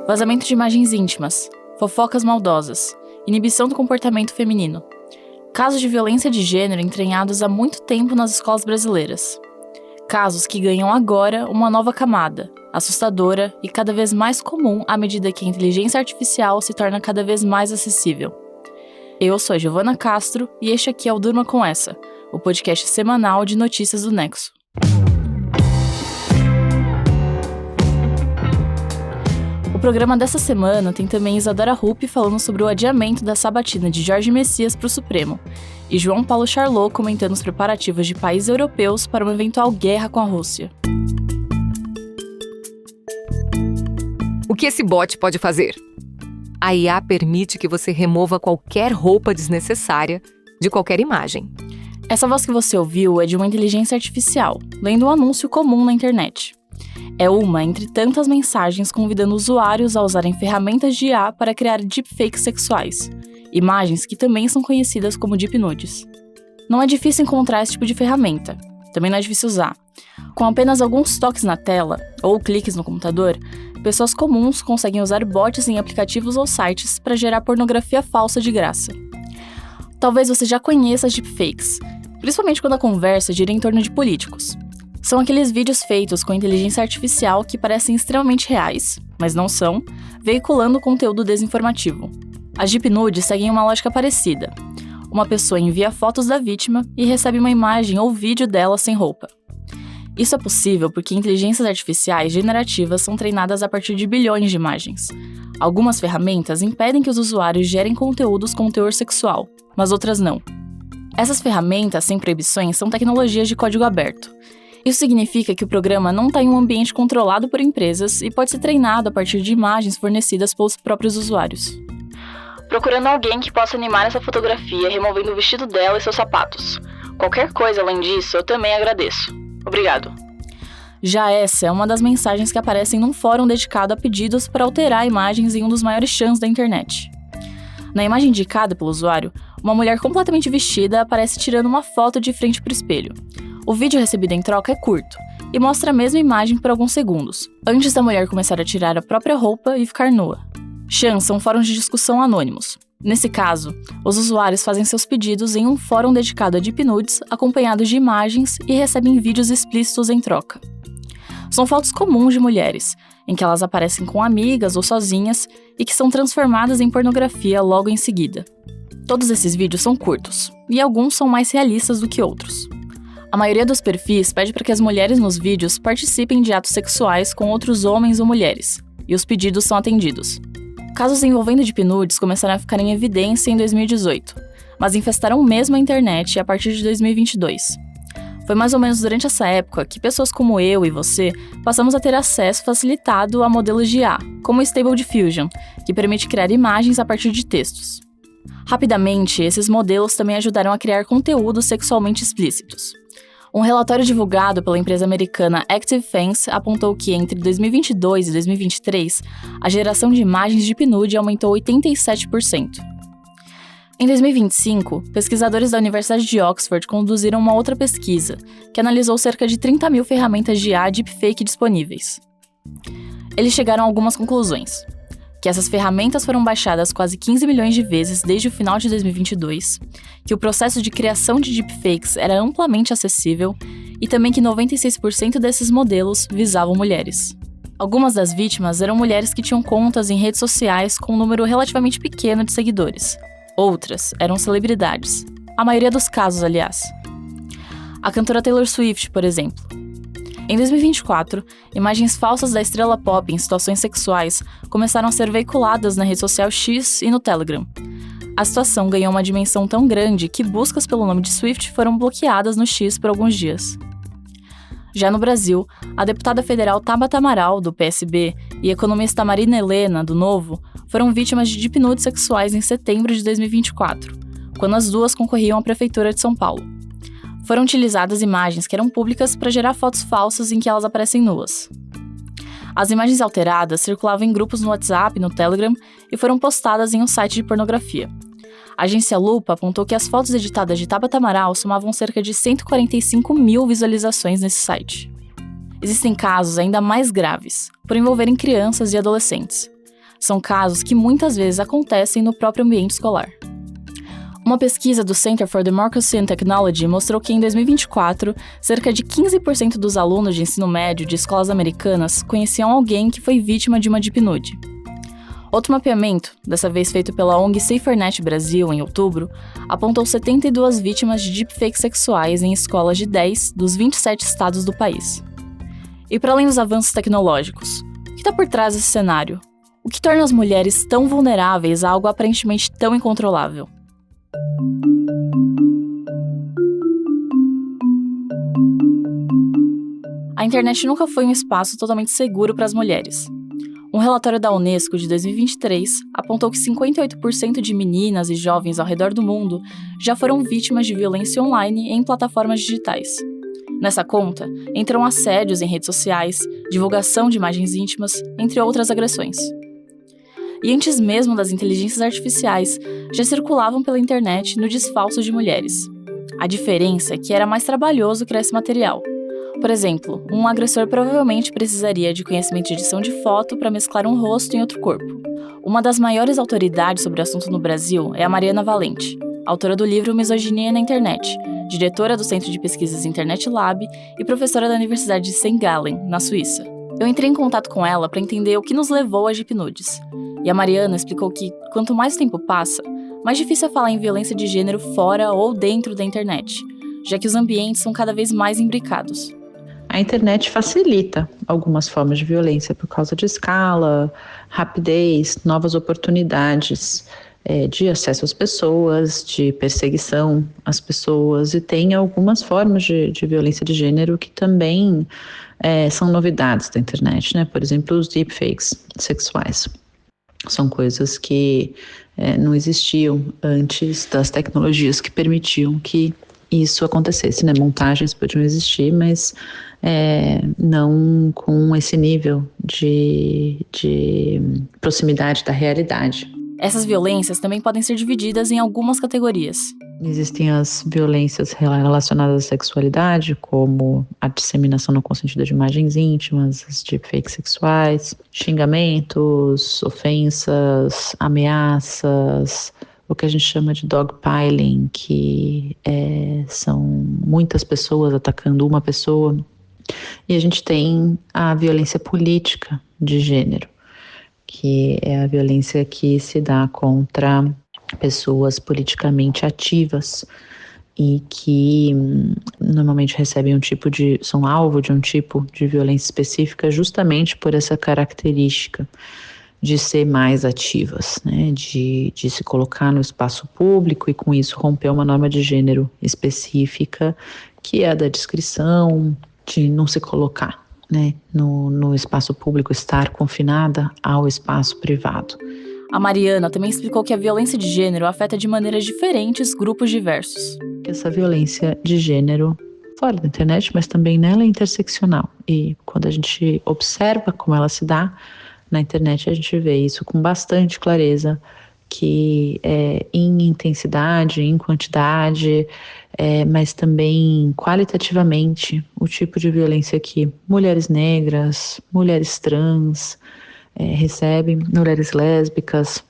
vazamento de imagens íntimas, fofocas maldosas, inibição do comportamento feminino. Casos de violência de gênero entranhados há muito tempo nas escolas brasileiras. Casos que ganham agora uma nova camada, assustadora e cada vez mais comum à medida que a inteligência artificial se torna cada vez mais acessível. Eu sou a Giovana Castro e este aqui é o Durma Com Essa, o podcast semanal de notícias do Nexo. O programa dessa semana tem também Isadora Rupp falando sobre o adiamento da sabatina de Jorge Messias para o Supremo, e João Paulo Charlot comentando os preparativos de países europeus para uma eventual guerra com a Rússia. O que esse bot pode fazer? A IA permite que você remova qualquer roupa desnecessária de qualquer imagem. Essa voz que você ouviu é de uma inteligência artificial, lendo um anúncio comum na internet. É uma entre tantas mensagens convidando usuários a usarem ferramentas de IA para criar deepfakes sexuais, imagens que também são conhecidas como deep nudes. Não é difícil encontrar esse tipo de ferramenta, também não é difícil usar. Com apenas alguns toques na tela, ou cliques no computador, pessoas comuns conseguem usar bots em aplicativos ou sites para gerar pornografia falsa de graça. Talvez você já conheça as deepfakes, principalmente quando a conversa gira em torno de políticos. São aqueles vídeos feitos com inteligência artificial que parecem extremamente reais, mas não são, veiculando conteúdo desinformativo. As deep nudes seguem uma lógica parecida. Uma pessoa envia fotos da vítima e recebe uma imagem ou vídeo dela sem roupa. Isso é possível porque inteligências artificiais generativas são treinadas a partir de bilhões de imagens. Algumas ferramentas impedem que os usuários gerem conteúdos com teor sexual, mas outras não. Essas ferramentas sem proibições são tecnologias de código aberto. Isso significa que o programa não está em um ambiente controlado por empresas e pode ser treinado a partir de imagens fornecidas pelos próprios usuários. Procurando alguém que possa animar essa fotografia removendo o vestido dela e seus sapatos. Qualquer coisa além disso, eu também agradeço. Obrigado. Já essa é uma das mensagens que aparecem num fórum dedicado a pedidos para alterar imagens em um dos maiores chans da internet. Na imagem indicada pelo usuário, uma mulher completamente vestida aparece tirando uma foto de frente para o espelho. O vídeo recebido em troca é curto e mostra a mesma imagem por alguns segundos, antes da mulher começar a tirar a própria roupa e ficar nua. Chans são fóruns de discussão anônimos. Nesse caso, os usuários fazem seus pedidos em um fórum dedicado a deep nudes, acompanhados de imagens e recebem vídeos explícitos em troca. São fotos comuns de mulheres, em que elas aparecem com amigas ou sozinhas e que são transformadas em pornografia logo em seguida. Todos esses vídeos são curtos, e alguns são mais realistas do que outros. A maioria dos perfis pede para que as mulheres nos vídeos participem de atos sexuais com outros homens ou mulheres, e os pedidos são atendidos. Casos envolvendo deep nudes começaram a ficar em evidência em 2018, mas infestaram mesmo a internet a partir de 2022. Foi mais ou menos durante essa época que pessoas como eu e você passamos a ter acesso facilitado a modelos de IA, como o Stable Diffusion, que permite criar imagens a partir de textos. Rapidamente, esses modelos também ajudaram a criar conteúdos sexualmente explícitos. Um relatório divulgado pela empresa americana ActiveFans apontou que entre 2022 e 2023, a geração de imagens de deep nude aumentou 87%. Em 2025, pesquisadores da Universidade de Oxford conduziram uma outra pesquisa, que analisou cerca de 30 mil ferramentas de IA deepfake disponíveis. Eles chegaram a algumas conclusões. Que essas ferramentas foram baixadas quase 15 milhões de vezes desde o final de 2022, que o processo de criação de deepfakes era amplamente acessível e também que 96% desses modelos visavam mulheres. Algumas das vítimas eram mulheres que tinham contas em redes sociais com um número relativamente pequeno de seguidores. Outras eram celebridades. A maioria dos casos, aliás. A cantora Taylor Swift, por exemplo. Em 2024, imagens falsas da estrela pop em situações sexuais começaram a ser veiculadas na rede social X e no Telegram. A situação ganhou uma dimensão tão grande que buscas pelo nome de Swift foram bloqueadas no X por alguns dias. Já no Brasil, a deputada federal Tabata Amaral, do PSB, e a economista Marina Helena, do Novo, foram vítimas de deep nudes sexuais em setembro de 2024, quando as duas concorriam à Prefeitura de São Paulo. Foram utilizadas imagens que eram públicas para gerar fotos falsas em que elas aparecem nuas. As imagens alteradas circulavam em grupos no WhatsApp e no Telegram e foram postadas em um site de pornografia. A agência Lupa apontou que as fotos editadas de Tabata Amaral somavam cerca de 145 mil visualizações nesse site. Existem casos ainda mais graves, por envolverem crianças e adolescentes. São casos que muitas vezes acontecem no próprio ambiente escolar. Uma pesquisa do Center for Democracy and Technology mostrou que em 2024, cerca de 15% dos alunos de ensino médio de escolas americanas conheciam alguém que foi vítima de uma deep nude. Outro mapeamento, dessa vez feito pela ONG SaferNet Brasil em outubro, apontou 72 vítimas de deepfakes sexuais em escolas de 10 dos 27 estados do país. E para além dos avanços tecnológicos, o que está por trás desse cenário? O que torna as mulheres tão vulneráveis a algo aparentemente tão incontrolável? A internet nunca foi um espaço totalmente seguro para as mulheres. Um relatório da Unesco de 2023 apontou que 58% de meninas e jovens ao redor do mundo já foram vítimas de violência online em plataformas digitais. Nessa conta, entram assédios em redes sociais, divulgação de imagens íntimas, entre outras agressões. E antes mesmo das inteligências artificiais, já circulavam pela internet nudes falsos de mulheres. A diferença é que era mais trabalhoso criar esse material. Por exemplo, um agressor provavelmente precisaria de conhecimento de edição de foto para mesclar um rosto em outro corpo. Uma das maiores autoridades sobre o assunto no Brasil é a Mariana Valente, autora do livro Misoginia na Internet, diretora do Centro de Pesquisas Internet Lab e professora da Universidade de St. Gallen, na Suíça. Eu entrei em contato com ela para entender o que nos levou às deep nudes. E a Mariana explicou que, quanto mais o tempo passa, mais difícil é falar em violência de gênero fora ou dentro da internet, já que os ambientes são cada vez mais imbricados. A internet facilita algumas formas de violência por causa de escala, rapidez, novas oportunidades de acesso às pessoas, de perseguição às pessoas, e tem algumas formas de violência de gênero que também são novidades da internet, né? Por exemplo, os deepfakes sexuais. São coisas que não existiam antes das tecnologias que permitiam que isso acontecesse, né? Montagens podiam existir, mas não com esse nível de proximidade da realidade. Essas violências também podem ser divididas em algumas categorias. Existem as violências relacionadas à sexualidade, como a disseminação não consentida de imagens íntimas, as deepfakes sexuais, xingamentos, ofensas, ameaças, o que a gente chama de dogpiling, que são muitas pessoas atacando uma pessoa. E a gente tem a violência política de gênero, que é a violência que se dá contra pessoas politicamente ativas e que normalmente recebem são alvo de um tipo de violência específica justamente por essa característica de ser mais ativas, né? De se colocar no espaço público e com isso romper uma norma de gênero específica, que é a da discrição, de não se colocar, né, no espaço público, estar confinada ao espaço privado. A Mariana também explicou que a violência de gênero afeta de maneiras diferentes grupos diversos. Essa violência de gênero, fora da internet, mas também nela, é interseccional. E quando a gente observa como ela se dá na internet, a gente vê isso com bastante clareza, que em intensidade, em quantidade, mas também qualitativamente, o tipo de violência que mulheres negras, mulheres trans recebem, mulheres lésbicas,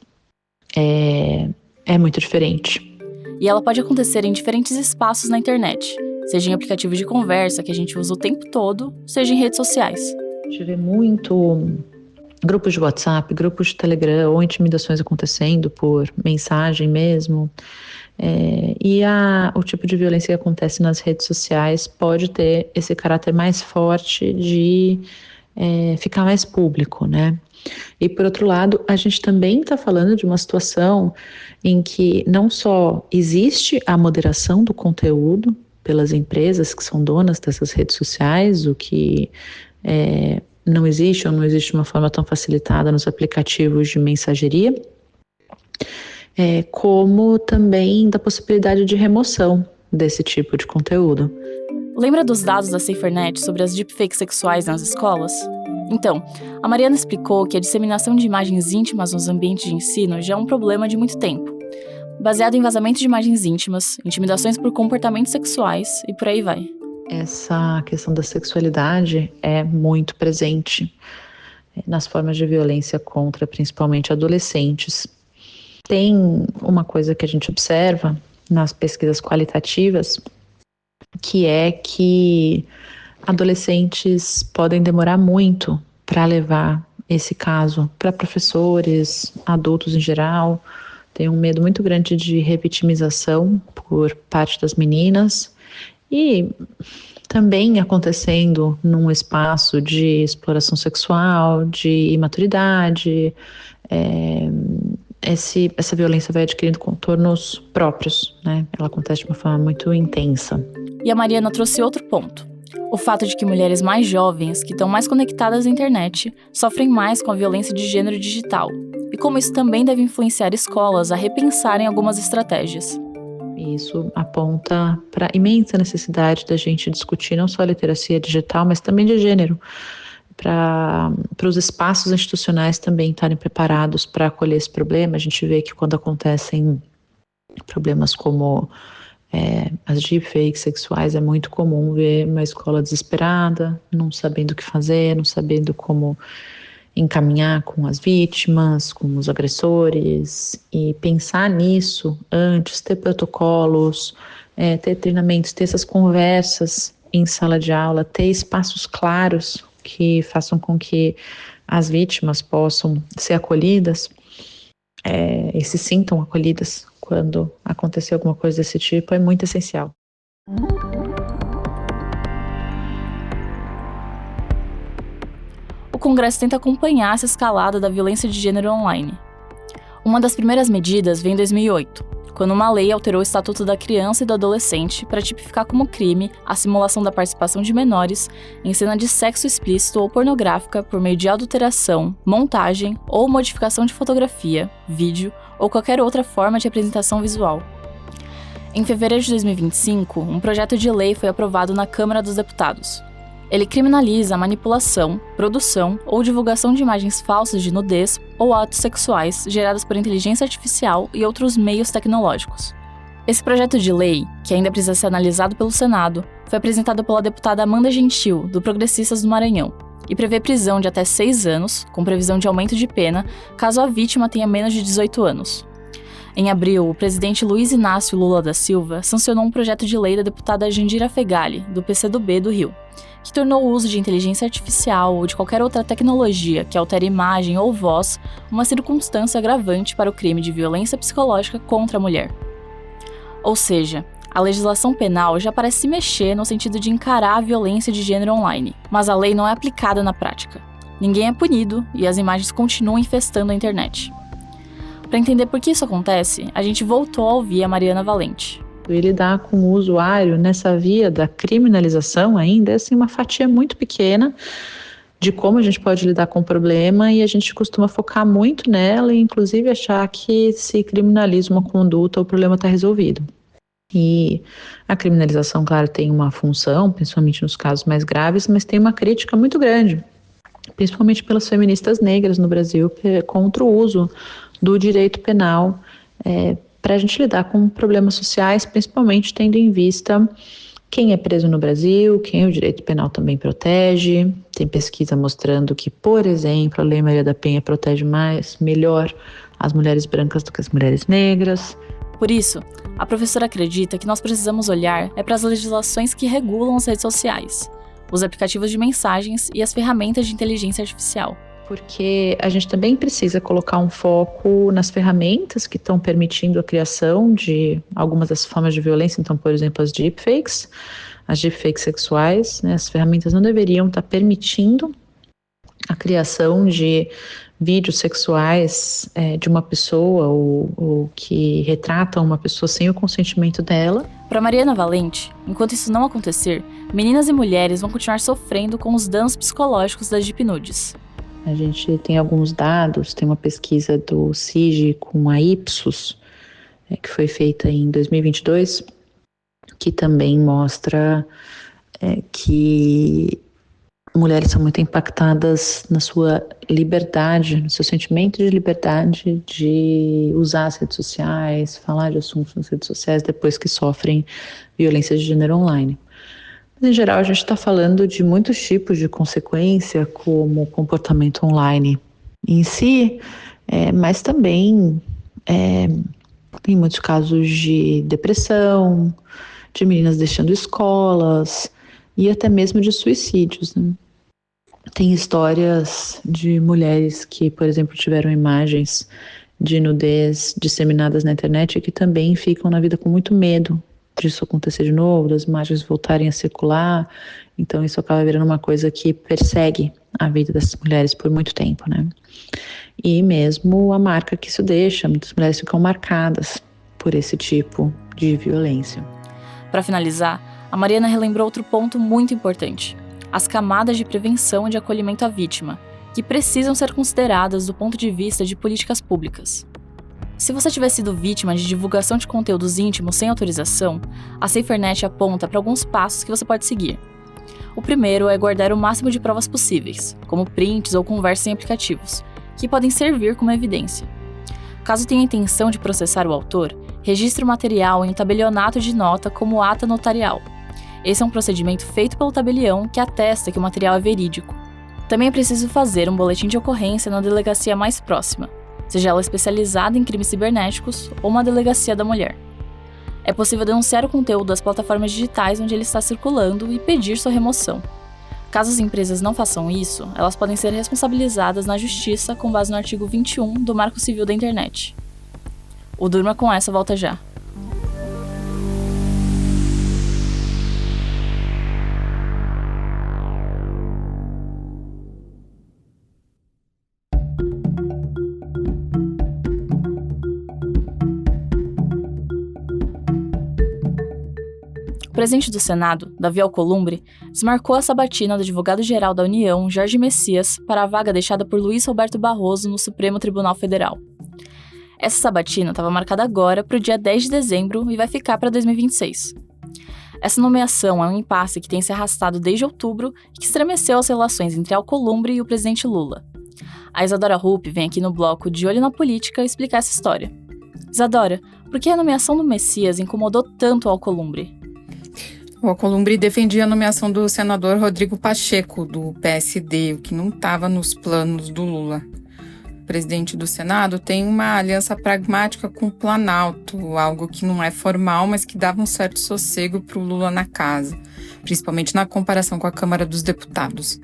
é muito diferente. E ela pode acontecer em diferentes espaços na internet, seja em aplicativos de conversa que a gente usa o tempo todo, seja em redes sociais. A gente vê muito grupos de WhatsApp, grupos de Telegram ou intimidações acontecendo por mensagem mesmo. E o tipo de violência que acontece nas redes sociais pode ter esse caráter mais forte de ficar mais público, né? E por outro lado, a gente também está falando de uma situação em que não só existe a moderação do conteúdo pelas empresas que são donas dessas redes sociais, o que não existe ou não existe de uma forma tão facilitada nos aplicativos de mensageria, como também da possibilidade de remoção desse tipo de conteúdo. Lembra dos dados da SaferNet sobre as deepfakes sexuais nas escolas? Então, a Mariana explicou que a disseminação de imagens íntimas nos ambientes de ensino já é um problema de muito tempo, baseado em vazamento de imagens íntimas, intimidações por comportamentos sexuais e por aí vai. Essa questão da sexualidade é muito presente nas formas de violência contra principalmente adolescentes. Tem uma coisa que a gente observa nas pesquisas qualitativas, que é que adolescentes podem demorar muito para levar esse caso para professores, adultos em geral. Tem um medo muito grande de revitimização por parte das meninas e também acontecendo num espaço de exploração sexual, de imaturidade. Essa violência vai adquirindo contornos próprios, né? Ela acontece de uma forma muito intensa. E a Mariana trouxe outro ponto. O fato de que mulheres mais jovens, que estão mais conectadas à internet, sofrem mais com a violência de gênero digital. E como isso também deve influenciar escolas a repensarem algumas estratégias. Isso aponta para a imensa necessidade da gente discutir não só a literacia digital, mas também de gênero, para os espaços institucionais também estarem preparados para acolher esse problema. A gente vê que quando acontecem problemas como as deepfakes sexuais, é muito comum ver uma escola desesperada, não sabendo o que fazer, não sabendo como encaminhar com as vítimas, com os agressores, e pensar nisso antes, ter protocolos, ter treinamentos, ter essas conversas em sala de aula, ter espaços claros que façam com que as vítimas possam ser acolhidas e se sintam acolhidas quando acontecer alguma coisa desse tipo, é muito essencial. O Congresso tenta acompanhar essa escalada da violência de gênero online. Uma das primeiras medidas veio em 2008, quando uma lei alterou o Estatuto da Criança e do Adolescente para tipificar como crime a simulação da participação de menores em cena de sexo explícito ou pornográfica por meio de adulteração, montagem ou modificação de fotografia, vídeo ou qualquer outra forma de apresentação visual. Em fevereiro de 2025, um projeto de lei foi aprovado na Câmara dos Deputados. Ele criminaliza a manipulação, produção ou divulgação de imagens falsas de nudez ou atos sexuais geradas por inteligência artificial e outros meios tecnológicos. Esse projeto de lei, que ainda precisa ser analisado pelo Senado, foi apresentado pela deputada Amanda Gentil, do Progressistas do Maranhão, e prevê prisão de até 6 anos, com previsão de aumento de pena, caso a vítima tenha menos de 18 anos. Em abril, o presidente Luiz Inácio Lula da Silva sancionou um projeto de lei da deputada Jandira Fegali, do PCdoB do Rio, que tornou o uso de inteligência artificial ou de qualquer outra tecnologia que altere imagem ou voz uma circunstância agravante para o crime de violência psicológica contra a mulher. Ou seja, a legislação penal já parece se mexer no sentido de encarar a violência de gênero online, mas a lei não é aplicada na prática. Ninguém é punido e as imagens continuam infestando a internet. Para entender por que isso acontece, a gente voltou a ouvir a Mariana Valente. E lidar com o usuário nessa via da criminalização ainda é assim, uma fatia muito pequena de como a gente pode lidar com o problema, e a gente costuma focar muito nela e inclusive achar que se criminaliza uma conduta, o problema está resolvido. E a criminalização, claro, tem uma função, principalmente nos casos mais graves, mas tem uma crítica muito grande, principalmente pelas feministas negras no Brasil, contra o uso do direito penal para a gente lidar com problemas sociais, principalmente tendo em vista quem é preso no Brasil, quem o direito penal também protege. Tem pesquisa mostrando que, por exemplo, a Lei Maria da Penha protege melhor as mulheres brancas do que as mulheres negras. Por isso, a professora acredita que nós precisamos olhar para as legislações que regulam as redes sociais, os aplicativos de mensagens e as ferramentas de inteligência artificial. Porque a gente também precisa colocar um foco nas ferramentas que estão permitindo a criação de algumas das formas de violência. Então, por exemplo, as deepfakes sexuais, né? As ferramentas não deveriam estar permitindo a criação de vídeos sexuais de uma pessoa ou que retratam uma pessoa sem o consentimento dela. Para Mariana Valente, enquanto isso não acontecer, meninas e mulheres vão continuar sofrendo com os danos psicológicos das deep nudes. A gente tem alguns dados, tem uma pesquisa do CIGI com a Ipsos, que foi feita em 2022, que também mostra que mulheres são muito impactadas na sua liberdade, no seu sentimento de liberdade de usar as redes sociais, falar de assuntos nas redes sociais depois que sofrem violência de gênero online. Mas, em geral, a gente está falando de muitos tipos de consequência, como o comportamento online em si, mas também tem muitos casos de depressão, de meninas deixando escolas e até mesmo de suicídios, né? Tem histórias de mulheres que, por exemplo, tiveram imagens de nudez disseminadas na internet e que também ficam na vida com muito medo disso acontecer de novo, das imagens voltarem a circular. Então isso acaba virando uma coisa que persegue a vida dessas mulheres por muito tempo, né? E mesmo a marca que isso deixa, muitas mulheres ficam marcadas por esse tipo de violência. Para finalizar, a Mariana relembrou outro ponto muito importante: as camadas de prevenção e de acolhimento à vítima, que precisam ser consideradas do ponto de vista de políticas públicas. Se você tiver sido vítima de divulgação de conteúdos íntimos sem autorização, a SaferNet aponta para alguns passos que você pode seguir. O primeiro é guardar o máximo de provas possíveis, como prints ou conversas em aplicativos, que podem servir como evidência. Caso tenha intenção de processar o autor, registre o material em um tabelionato de nota como ata notarial. Esse é um procedimento feito pelo tabelião que atesta que o material é verídico. Também é preciso fazer um boletim de ocorrência na delegacia mais próxima, seja ela especializada em crimes cibernéticos ou uma delegacia da mulher. É possível denunciar o conteúdo das plataformas digitais onde ele está circulando e pedir sua remoção. Caso as empresas não façam isso, elas podem ser responsabilizadas na justiça com base no artigo 21 do Marco Civil da Internet. O Durma com essa volta já. O presidente do Senado, Davi Alcolumbre, desmarcou a sabatina do advogado-geral da União, Jorge Messias, para a vaga deixada por Luiz Roberto Barroso no Supremo Tribunal Federal. Essa sabatina estava marcada agora para o dia 10 de dezembro e vai ficar para 2026. Essa nomeação é um impasse que tem se arrastado desde outubro e que estremeceu as relações entre Alcolumbre e o presidente Lula. A Isadora Rupp vem aqui no bloco De Olho na Política explicar essa história. Isadora, por que a nomeação do Messias incomodou tanto Alcolumbre? O Alcolumbre defendia a nomeação do senador Rodrigo Pacheco, do PSD, o que não estava nos planos do Lula. O presidente do Senado tem uma aliança pragmática com o Planalto, algo que não é formal, mas que dava um certo sossego para o Lula na casa, principalmente na comparação com a Câmara dos Deputados.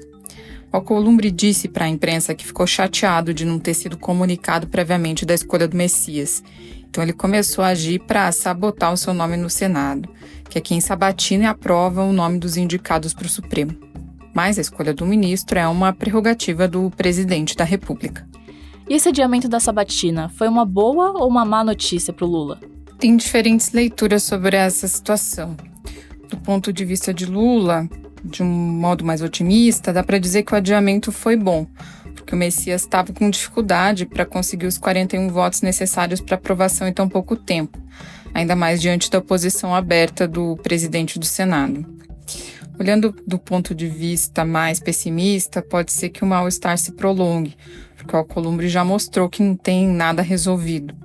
O Alcolumbre disse para a imprensa que ficou chateado de não ter sido comunicado previamente da escolha do Messias. Então ele começou a agir para sabotar o seu nome no Senado, que é quem sabatina e aprova o nome dos indicados para o Supremo. Mas a escolha do ministro é uma prerrogativa do presidente da República. E esse adiamento da sabatina foi uma boa ou uma má notícia para o Lula? Tem diferentes leituras sobre essa situação. Do ponto de vista de Lula, de um modo mais otimista, dá para dizer que o adiamento foi bom, porque o Messias estava com dificuldade para conseguir os 41 votos necessários para aprovação em tão pouco tempo, ainda mais diante da oposição aberta do presidente do Senado. Olhando do ponto de vista mais pessimista, pode ser que o mal-estar se prolongue, porque o Alcolumbre já mostrou que não tem nada resolvido.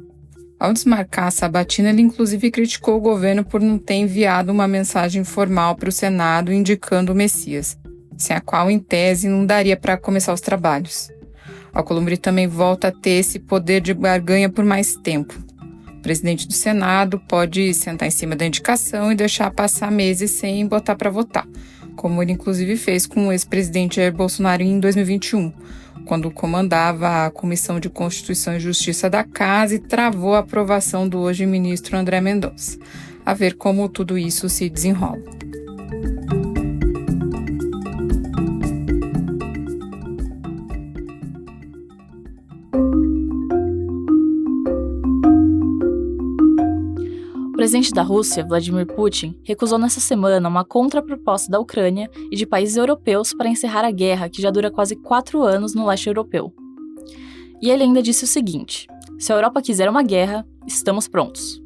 Ao desmarcar a sabatina, ele inclusive criticou o governo por não ter enviado uma mensagem formal para o Senado indicando o Messias, sem a qual, em tese, não daria para começar os trabalhos. O Alcolumbre também volta a ter esse poder de barganha por mais tempo. O presidente do Senado pode sentar em cima da indicação e deixar passar meses sem botar para votar, como ele inclusive fez com o ex-presidente Jair Bolsonaro em 2021, quando comandava a Comissão de Constituição e Justiça da Casa e travou a aprovação do hoje ministro André Mendonça. A ver como tudo isso se desenrola. O presidente da Rússia, Vladimir Putin, recusou nessa semana uma contraproposta da Ucrânia e de países europeus para encerrar a guerra que já dura quase 4 anos no leste europeu. E ele ainda disse o seguinte: se a Europa quiser uma guerra, estamos prontos.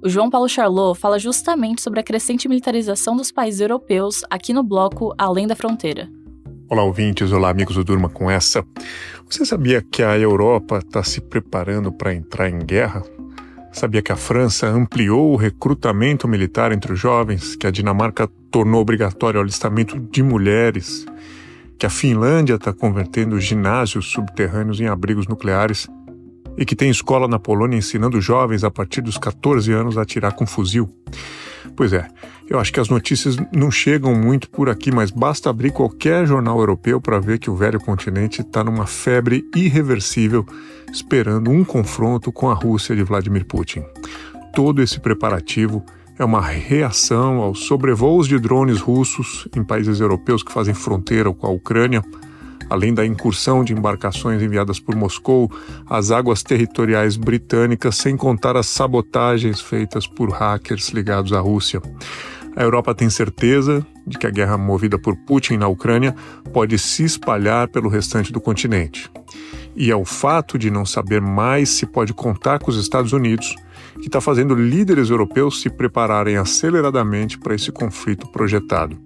O João Paulo Charlot fala justamente sobre a crescente militarização dos países europeus aqui no bloco Além da Fronteira. Olá, ouvintes. Olá, amigos do Durma com essa. Você sabia que a Europa está se preparando para entrar em guerra? Sabia que a França ampliou o recrutamento militar entre os jovens, que a Dinamarca tornou obrigatório o alistamento de mulheres, que a Finlândia está convertendo ginásios subterrâneos em abrigos nucleares e que tem escola na Polônia ensinando jovens a partir dos 14 anos a atirar com fuzil. Pois é, eu acho que as notícias não chegam muito por aqui, mas basta abrir qualquer jornal europeu para ver que o velho continente está numa febre irreversível, esperando um confronto com a Rússia de Vladimir Putin. Todo esse preparativo é uma reação aos sobrevoos de drones russos em países europeus que fazem fronteira com a Ucrânia, além da incursão de embarcações enviadas por Moscou às águas territoriais britânicas, sem contar as sabotagens feitas por hackers ligados à Rússia. A Europa tem certeza de que a guerra movida por Putin na Ucrânia pode se espalhar pelo restante do continente. E é o fato de não saber mais se pode contar com os Estados Unidos que está fazendo líderes europeus se prepararem aceleradamente para esse conflito projetado.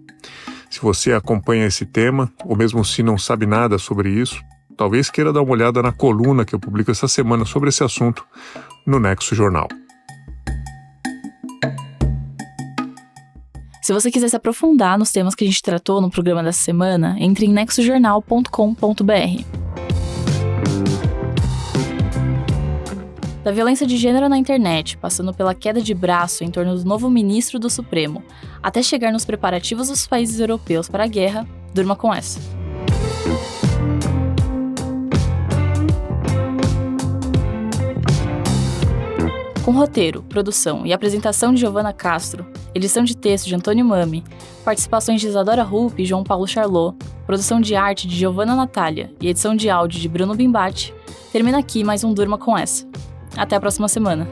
Se você acompanha esse tema, ou mesmo se não sabe nada sobre isso, talvez queira dar uma olhada na coluna que eu publico essa semana sobre esse assunto no Nexo Jornal. Se você quiser se aprofundar nos temas que a gente tratou no programa dessa semana, entre em nexojornal.com.br. Da violência de gênero na internet, passando pela queda de braço em torno do novo ministro do Supremo, até chegar nos preparativos dos países europeus para a guerra, durma com essa. Com roteiro, produção e apresentação de Giovana Castro, edição de texto de Antônio Mami, participações de Isadora Rupp e João Paulo Charlot, produção de arte de Giovana Natália e edição de áudio de Bruno Bimbati, termina aqui mais um Durma com essa. Até a próxima semana.